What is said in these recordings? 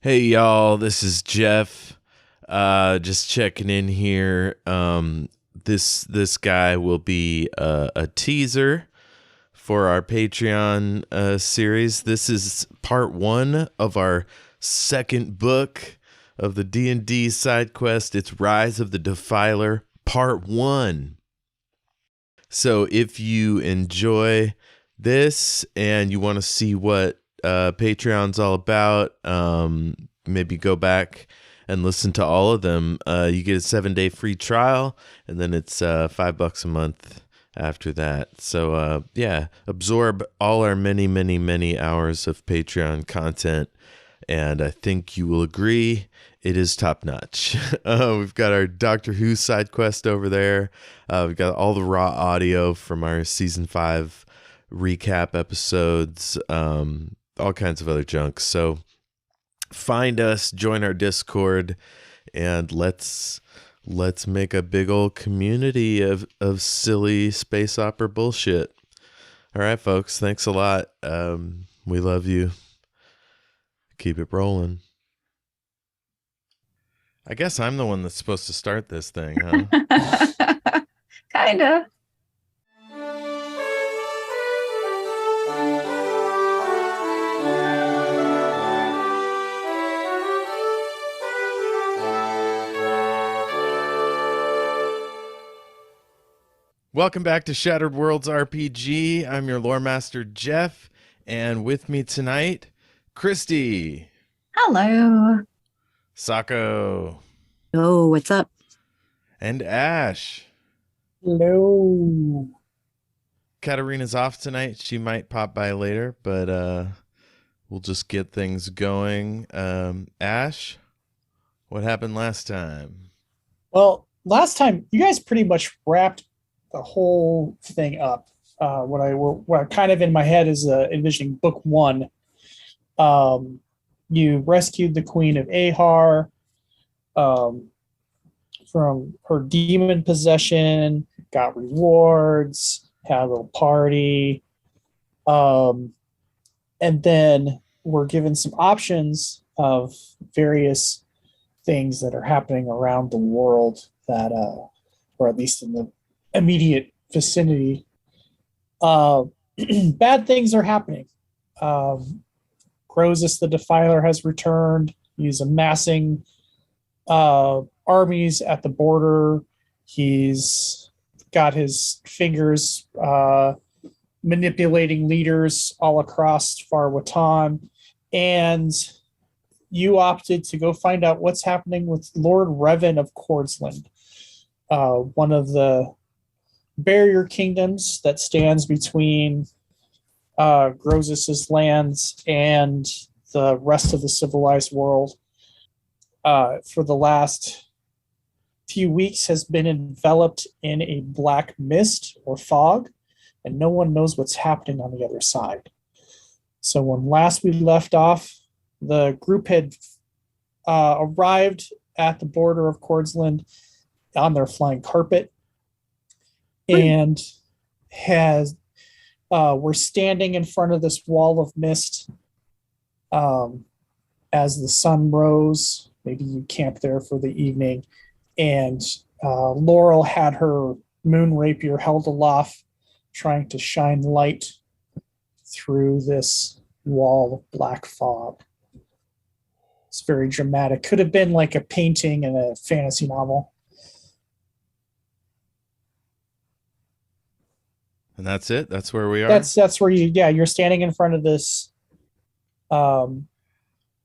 Hey y'all, this is Jeff. Just checking in here. This guy will be a teaser for our Patreon series. This is part one of our second book of the D&D side quest. It's Rise of the Defiler, part one. So if you enjoy this and you want to see what Patreon's all about, maybe go back and listen to all of them. You get a 7-day free trial, and then it's $5 a month after that. So yeah, absorb all our many hours of Patreon content, and I think you will agree it is top notch. We've got our Doctor Who side quest over there. We've got all the raw audio from our season 5 recap episodes, all kinds of other junk. So find us, join our Discord, and let's make a big old community of silly space opera bullshit. All right, folks, thanks a lot. We love you. Keep it rolling. I guess I'm the one that's supposed to start this thing, huh? Kinda. Welcome back to Shattered Worlds RPG. I'm your lore master, Jeff, and with me tonight, Christy, Hello. Sako, Oh, what's up? and Ash. Hello. Katarina's off tonight. She might pop by later, but we'll just get things going. Ash, what happened last time? Well, last time you guys pretty much wrapped the whole thing up. What I kind of in my head is envisioning book one. You rescued the Queen of Ahar from her demon possession, got rewards, had a little party, and then we're given some options of various things that are happening around the world that, or at least in the immediate vicinity. Bad things are happening. Croesus the Defiler has returned. He's amassing armies at the border. He's got his fingers manipulating leaders all across Far Watan. And you opted to go find out what's happening with Lord Revan of Cordsland, one of the barrier kingdoms that stands between Croesus's lands and the rest of the civilized world. For the last few weeks has been enveloped in a black mist or fog, and no one knows what's happening on the other side. So when last we left off, the group had arrived at the border of Cordsland on their flying carpet and were standing in front of this wall of mist as the sun rose. Maybe you camped there for the evening, and Laurel had her moon rapier held aloft, trying to shine light through this wall of black fog. It's very dramatic. Could have been like a painting in a fantasy novel. And that's it? That's where we are? That's where you're standing in front of this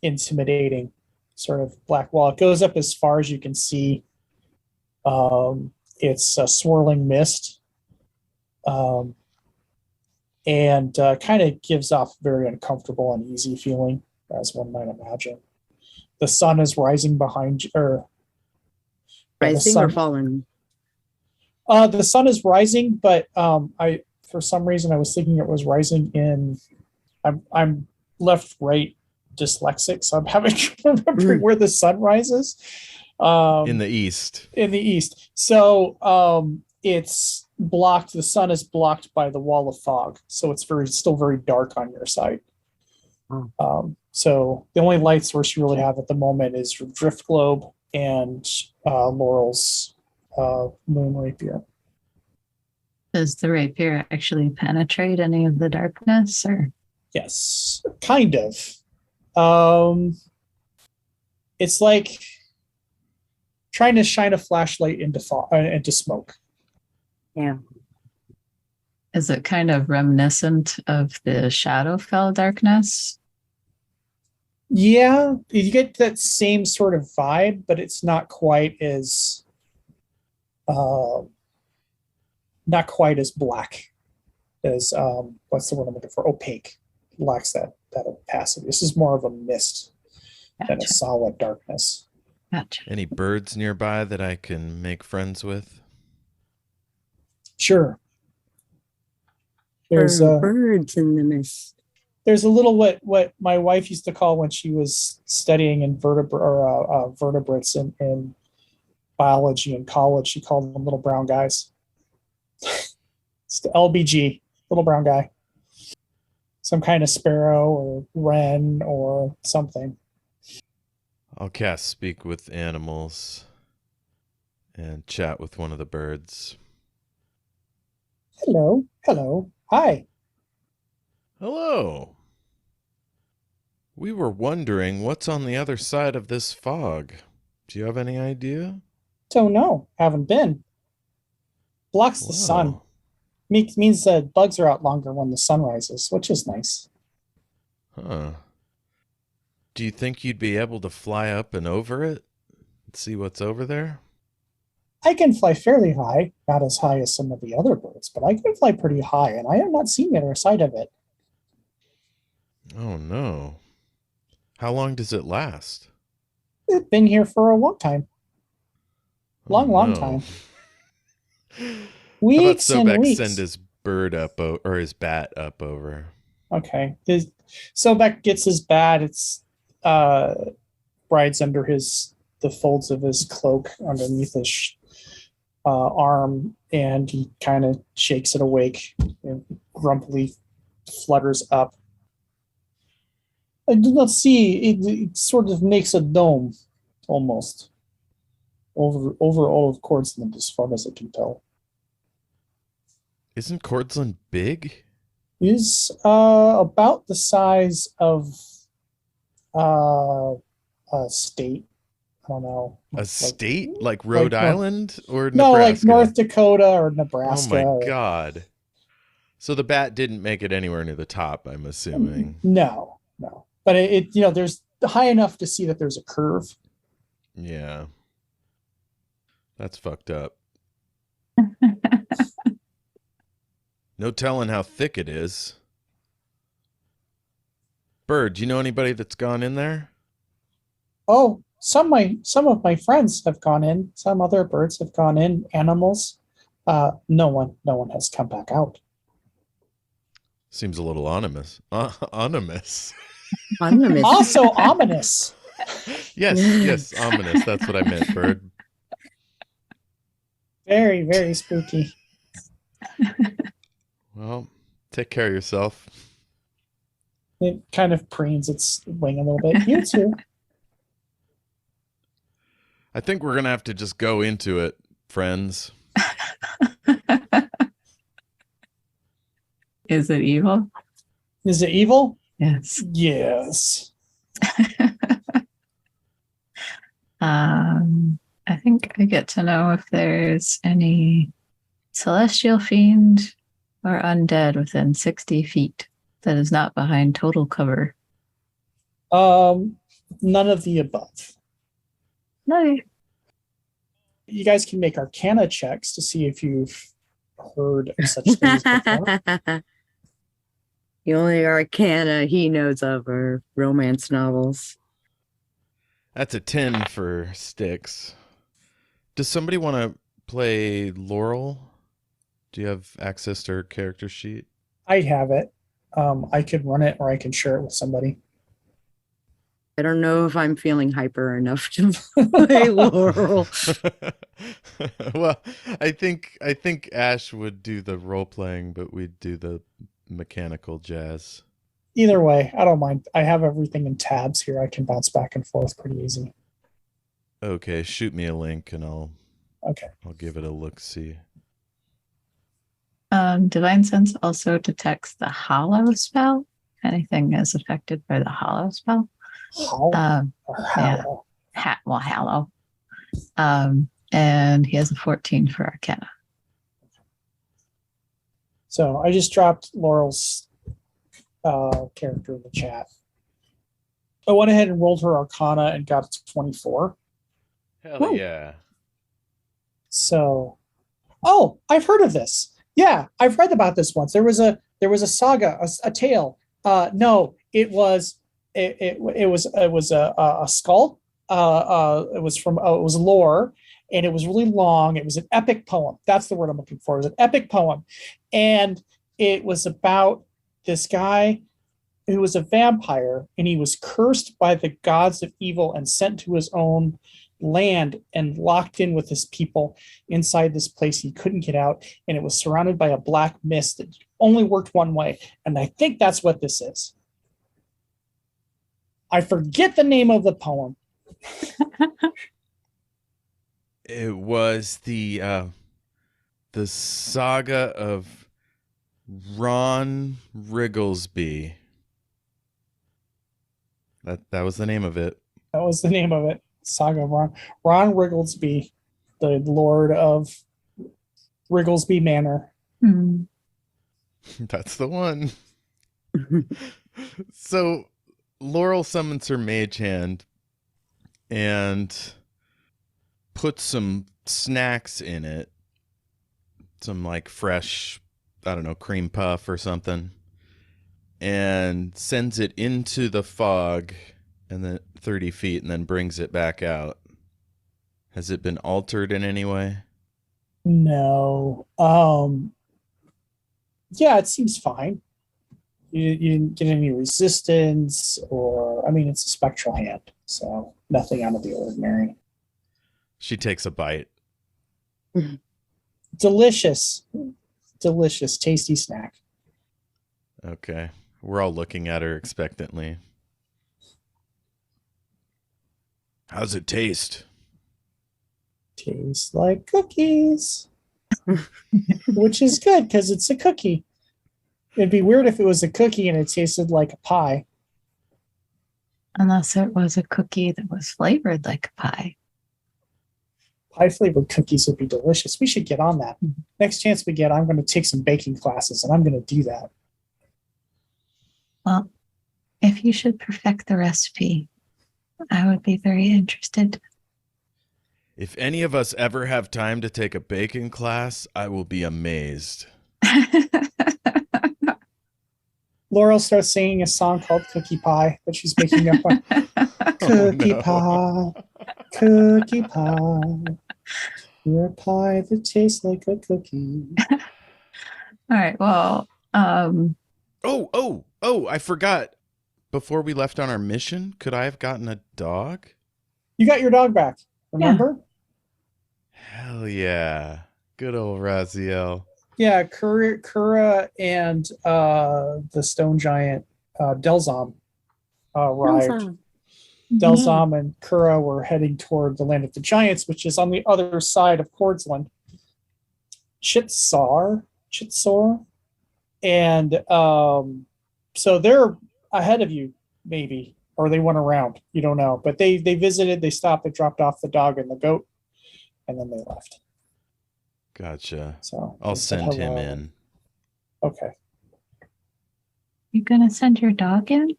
intimidating sort of black wall. It goes up as far as you can see. It's a swirling mist. And kind of gives off a very uncomfortable, uneasy feeling, as one might imagine. The sun is rising behind you, or Rising or falling? The sun is rising, but for some reason I was thinking it was rising in. I'm left-right dyslexic, so I'm having trouble remembering where the sun rises. In the east. In the east. So it's blocked. The sun is blocked by the wall of fog, so it's still very dark on your side. So the only light source you really have at the moment is your drift globe and Laurel's moon rapier. Does the rapier actually penetrate any of the darkness, or? Yes, kind of. It's like trying to shine a flashlight into smoke. Yeah. Is it kind of reminiscent of the Shadowfell darkness? Yeah, you get that same sort of vibe, but it's not quite as black as what's the word I'm looking for? Opaque. It lacks that opacity. This is more of a mist than a solid darkness. Gotcha. Any birds nearby that I can make friends with? Sure. There's birds in the mist. There's a little what my wife used to call when she was studying vertebrates in biology in college. She called them little brown guys. It's the LBG, little brown guy. Some kind of sparrow or wren or something. I'll cast Speak with Animals and chat with one of the birds. Hello. Hi. Hello. We were wondering what's on the other side of this fog. Do you have any idea? Don't know. Haven't been. Blocks the sun. Means that bugs are out longer when the sun rises, which is nice. Huh. Do you think you'd be able to fly up and over it? See what's over there? I can fly fairly high, not as high as some of the other birds, but I can fly pretty high, and I have not seen the other side of it. Oh, no. How long does it last? It's been here for a long time. Long time. Weeks How about and Sobek weeks. send his bird up or his bat up over? Okay. Sobek gets his bat. It's rides under the folds of his cloak underneath his arm, and he kind of shakes it awake and grumpily flutters up. I do not see it sort of makes a dome almost over all of Cordsland as far as I can tell. Isn't Cordsland big? Is about the size of a state. I don't know. A state? Like Rhode Island or Nebraska? No, like North Dakota or Nebraska. Oh my God. So the bat didn't make it anywhere near the top, I'm assuming. No. But it there's high enough to see that there's a curve. Yeah. That's fucked up. No telling how thick it is. Bird, do you know anybody that's gone in there? Oh, some of my friends have gone in. Some other birds have gone in. Animals. No one has come back out. Seems a little ominous. Ominous. Also ominous. Yes, ominous. That's what I meant, Bird. Very, very spooky. Well, take care of yourself. It kind of preens its wing a little bit. You too. I think we're going to have to just go into it, friends. Is it evil? Is it evil? Yes. Yes. I think I get to know if there's any celestial fiend or undead within 60 feet that is not behind total cover. None of the above. No. You guys can make Arcana checks to see if you've heard of such things before. The only Arcana he knows of are romance novels. That's a 10 for Sticks. Does somebody want to play Laurel? Do you have access to her character sheet? I have it. I could run it or I can share it with somebody. I don't know if I'm feeling hyper enough to play Laurel. Well, I think Ash would do the role playing, but we'd do the mechanical jazz. Either way, I don't mind. I have everything in tabs here. I can bounce back and forth pretty easy. Okay, shoot me a link and Okay. I'll give it a look. See. Divine Sense also detects the hollow spell. Anything is affected by the hollow spell. Hollow or hollow? Hallow. And he has a 14 for Arcana. So I just dropped Laurel's character in the chat. I went ahead and rolled her Arcana and got it to 24. Hell Whoa. yeah. So, oh, I've heard of this. Yeah, I've read about this once. There was a saga, a tale. No, it was a skull. It was lore, and it was really long. It was an epic poem. That's the word I'm looking for. It was an epic poem, and it was about this guy who was a vampire, and he was cursed by the gods of evil and sent to his own land and locked in with his people inside this place. He couldn't get out, and it was surrounded by a black mist that only worked one way. And I think that's what this is. I forget the name of the poem. It was the saga of Ron Rigglesby. That was the name of it. That was the name of it. Saga of Ron Rigglesby, the Lord of Rigglesby Manor. Hmm. That's the one. So Laurel summons her mage hand and puts some snacks in it. Some like fresh, I don't know, cream puff or something. And sends it into the fog and then 30 feet and then brings it back out. Has it been altered in any way? No. Yeah, it seems fine. You didn't get any resistance, or I mean, it's a spectral hand, so nothing out of the ordinary. She takes a bite. Delicious, tasty snack. Okay. We're all looking at her expectantly. How's it taste? Tastes like cookies, which is good because it's a cookie. It'd be weird if it was a cookie and it tasted like a pie. Unless it was a cookie that was flavored like a pie. Pie flavored cookies would be delicious. We should get on that. Next chance we get, I'm going to take some baking classes, and I'm going to do that. Well, if you should perfect the recipe, I would be very interested. If any of us ever have time to take a baking class, I will be amazed. Laurel starts singing a song called Cookie Pie that she's making up on. Cookie pie, cookie pie. You're a pie that tastes like a cookie. All right. Well, Oh, I forgot. Before we left on our mission, could I have gotten a dog? You got your dog back, remember? Hell yeah. Good old Raziel. Yeah, Kura and the stone giant Delzom arrived. Delzom and Kura were heading toward the land of the giants, which is on the other side of Cordsland. Chitsor. And so they're ahead of you, maybe, or they went around. You don't know. But they visited, they stopped, they dropped off the dog and the goat, and then they left. Gotcha. So I'll send him in. Okay. You gonna send your dog in?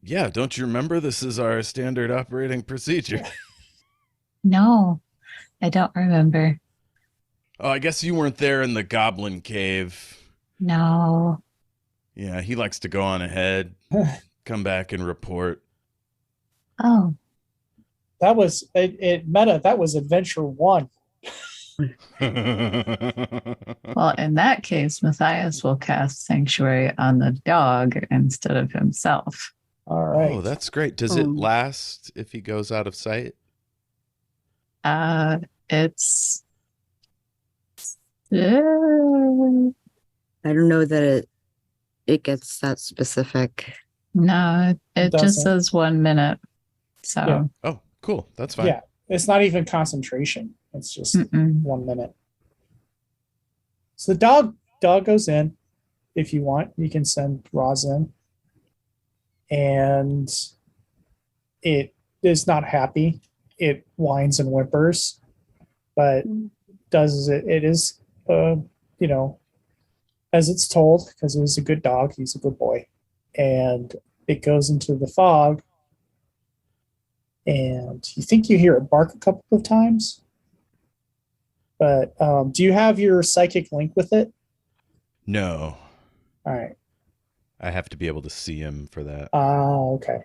Yeah, don't you remember? This is our standard operating procedure. No, I don't remember. Oh, I guess you weren't there in the goblin cave. No. Yeah, he likes to go on ahead, come back and report. Oh. That was it meta, that was adventure 1. Well, in that case, Matthias will cast Sanctuary on the dog instead of himself. All right. Oh, that's great. Does it last if he goes out of sight? It's I don't know that it gets that specific. No, it just Doesn't. says 1 minute. So Yeah. Oh, cool. That's fine. Yeah, it's not even concentration. It's just mm-mm. 1 minute. So the dog goes in. If you want, you can send Roz in. And it is not happy. It whines and whimpers, but does it. It is, you know, as it's told, because it was a good dog. He's a good boy, and it goes into the fog. And you think you hear it bark a couple of times, but do you have your psychic link with it? No, All right. I have to be able to see him for that. Okay.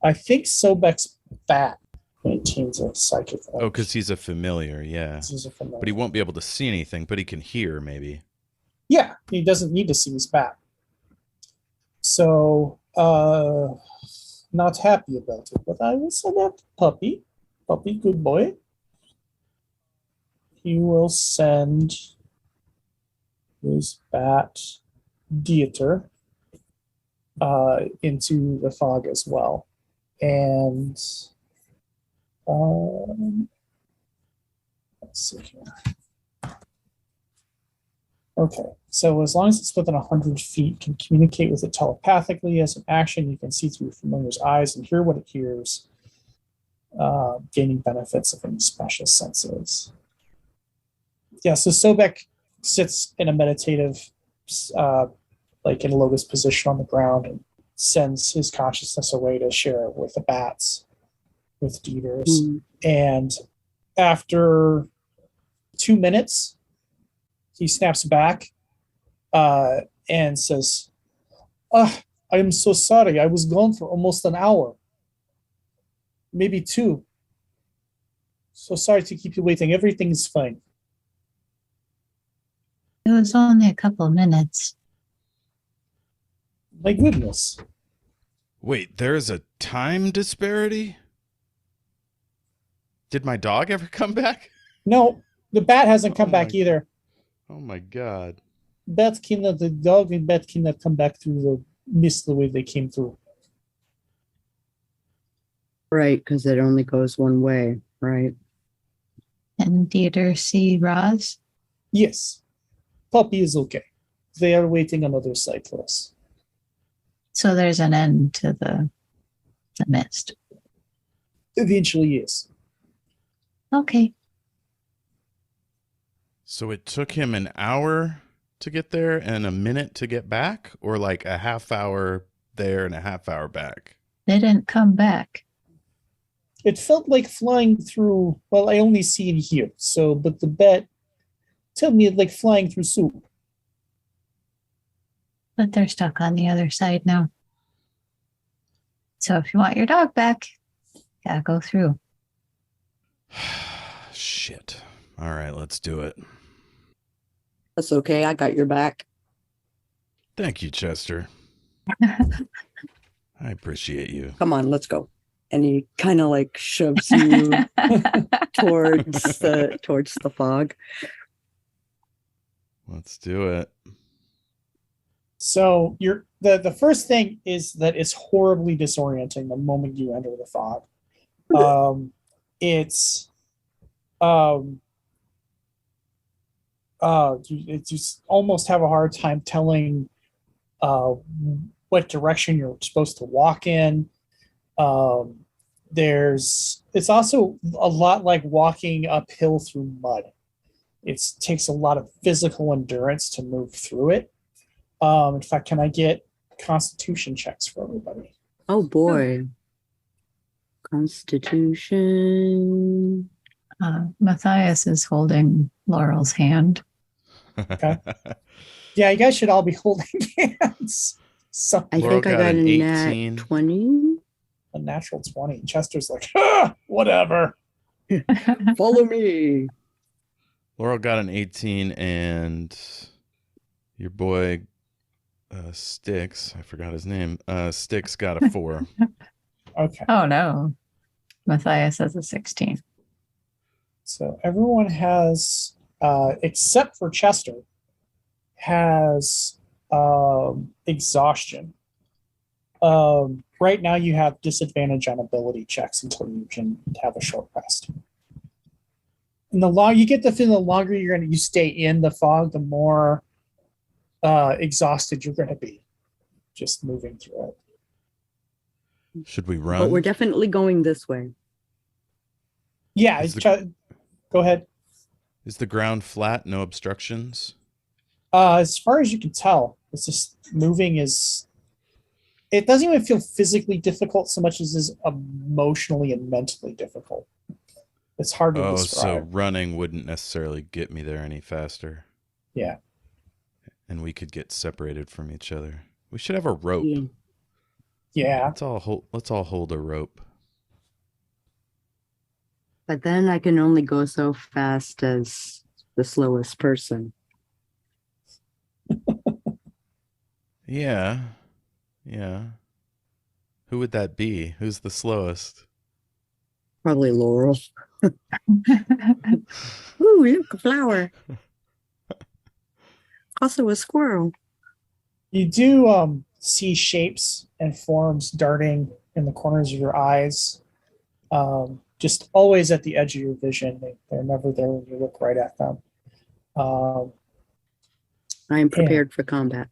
I think Sobek's bat maintains a psychic link. Oh, because he's a familiar, yeah. He's a familiar. But he won't be able to see anything, but he can hear, maybe. Yeah, he doesn't need to see his bat. So, not happy about it, but I will select Puppy. Puppy, good boy. He will send his bat Dieter into the fog as well. And let's see here. Okay, so as long as it's within 100 feet, can communicate with it telepathically. As an action, you can see through familiar's eyes and hear what it hears, gaining benefits of any special senses. Yeah, so Sobek sits in a meditative, like in a lotus position on the ground, and sends his consciousness away to share with the bats, with Dieters. And after 2 minutes, he snaps back and says, I am so sorry. I was gone for almost an hour, maybe 2. So sorry to keep you waiting. Everything's fine. It was only a couple of minutes. My goodness. Wait, there's a time disparity? Did my dog ever come back? No, the bat hasn't come Oh back my- either. Oh my god. The dog and bat cannot come back through the mist the way they came through. Right, because it only goes one way, right? And Dieter see Roz. Yes, Puppy is okay. They are waiting on other side for us. So there's an end to the mist. Eventually, yes. Okay. So it took him an hour to get there and a minute to get back? Or like a half hour there and a half hour back? They didn't come back. It felt like flying through. Well, I only see it here. So, but the bat tell me it's like flying through soup. But they're stuck on the other side now. So if you want your dog back, gotta go through. Shit. All right, let's do it. That's okay. I got your back. Thank you, Chester. I appreciate you. Come on, let's go. And he kind of like shoves you towards the fog. Let's do it. So you're the first thing is that it's horribly disorienting the moment you enter the fog. You just almost have a hard time telling what direction you're supposed to walk in. It's also a lot like walking uphill through mud. It takes a lot of physical endurance to move through it. In fact, can I get constitution checks for everybody? Oh boy. Constitution. Matthias is holding Laurel's hand. Okay. Yeah, you guys should all be holding hands. So I Laurel think I got got an a 18. nat 20. a natural 20. Chester's like, whatever. Follow me. Laurel got an 18 and your boy Sticks, I forgot his name. Sticks got a 4. Okay. Oh no. Matthias has a 16. So everyone has, except for Chester, has exhaustion. Right now you have disadvantage on ability checks until you can have a short rest. And the longer you get the feeling, the longer you stay in the fog, the more exhausted you're going to be just moving through it. Should we run? But we're definitely going this way. Yeah, go ahead. Is the ground flat? No obstructions? As far as you can tell, it's just moving it doesn't even feel physically difficult so much as is emotionally and mentally difficult. It's hard to describe. So running wouldn't necessarily get me there any faster. Yeah. And we could get separated from each other. We should have a rope. Yeah. Let's all hold a rope. But then I can only go so fast as the slowest person. Yeah. Who would that be? Who's the slowest? Probably Laurel. Ooh, look, a flower. Also a squirrel. You do see shapes and forms darting in the corners of your eyes. Just always at the edge of your vision. They're never there when you look right at them. I am prepared for combat.